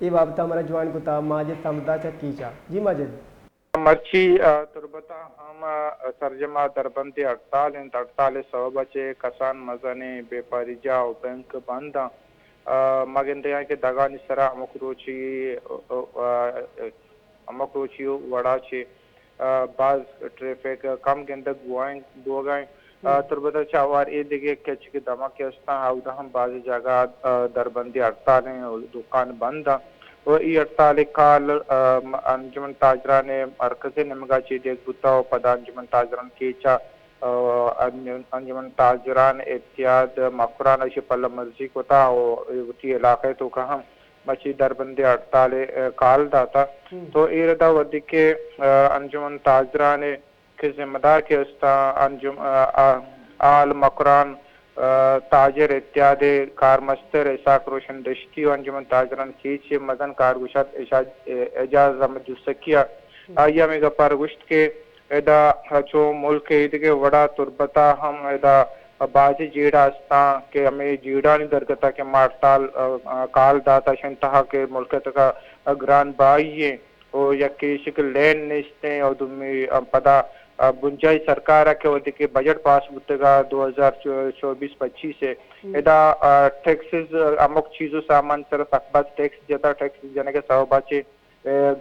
یہ بابتا ہمارا جوان کتا ماجد سمدا چا کیچا جی ماجد مرچی تربتا ہم ترجمہ دربندی ہڑتال ہیں ہڑتال سبب بچے کسان مزنے بے پاریجا و بینک بندہ مگندیاں کے دگانی سرا مکروچی وڑا چے بعض ٹریفک کم گندگ بوگائیں تربتا چاوار ای دیگے کچ کے دمک استا آودا ہم بعض جگہ دربندی ہڑتال ہیں دکان بندہ و ای ہڑتال کال انجمن تاجران مرکز نمگا چی دیکھ بتا و پدا انجمن تاجران کیچا انجمن تاجران اتحاد مقران اشی پلا مرضی کو تا تی علاقے تو کہاں مچی دربندی ہڑتال کال داتا تو ایردا ودی کے انجمن تاجران کے ذمہ دار کے استا انجم آل مقران تاجر اتحاد کارمستر اساق روشن دشتی و انجمن تاجران کیچے مدن کارگوشت اجاز احمد جسکیہ آیا میں گپار گوشت کے ادا چو ملک ایدگے وڑا تربتا ہم ادا بازی جیڑا استا کہ ہمیں جیڑا نہیں درگتا کہ مارتال کال داتا شنتہا کے ملک تکا گران بائیے او یکی شکل لین نیستے اور دمی پدا بنجائی سرکارہ کے ودی کے بجٹ پاس بتگا 2024-25 سے ادا ٹیکسز امک چیزوں سامان سر تقبات ٹیکس جتا ٹیکس جانے کے سبب باچے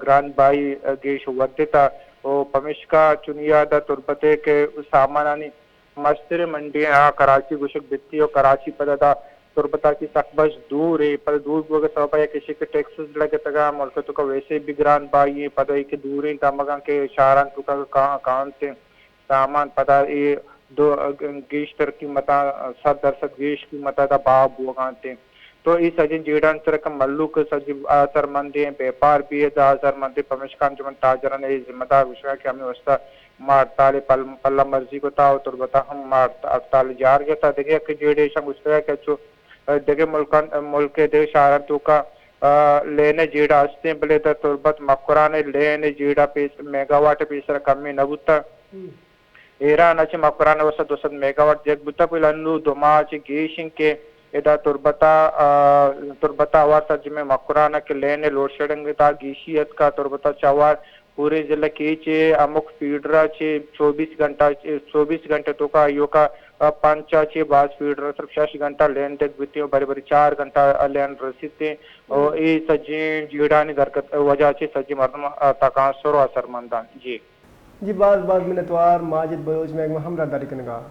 گران بائی گیش ودتا او پمشکا چنیا دا تربتے کے سامانانی مستر منڈیاں کراچی گوشک بتی اور کراچی پدا دا تربتا کی سقبش دور ہے پر دور بوگا سبب ہے کسی کے ٹیکسز لگے تگا ملک تو کا ویسے بھی گران بائی پدا ایک دور ہیں تامگاں کے شاران تو کا کہاں سے سامان پدا ای دو گیش تر قیمتہ 100% گیش قیمتہ دا باب بوگانتے تو اس سجن جیڑان سرکا ملوک سجن آثر مندی ہیں بیپار بھی ہے دا آثر مندی پمشکان جو من تاجران ہے ذمہ دار وشوہ کہ ہمیں وستا مارتال پلا مرضی کو تاو تربتا ہم مارتال جار گیا تا دیکھے کہ جیڑے شنگ وشوہ کہ چو دیکھے ملک دے شاران تو کا لینے جیڑا استے بلے دا تربت مقرانے لینے جیڑا میگا واٹ پیسر کمی نبوتا ایران اچھے مقرانے وسط 200 میگا واٹ دیکھ بوتا کوئی لنو دماغ گیشن کے ادا تربتا واسا جمع مقرانہ کے لینے لوڈ شیڈنگ تا گیشیت کا تربتا چوار پورے ضلع کی چے امک فیڈرا چے 24 گھنٹے تو کا ایو کا پانچا چے باز فیڈرا صرف 6 گھنٹہ لین دیکھ بیتی ہوں بڑی بڑی 4 گھنٹہ لین رسیتے اور ای سجین جیڑانی درکت وجہ چے سجی مردم تاکانسر و اثر مندان جی جی بعض منتوار ماجد بلوچ میں ہمراہ داری کنگا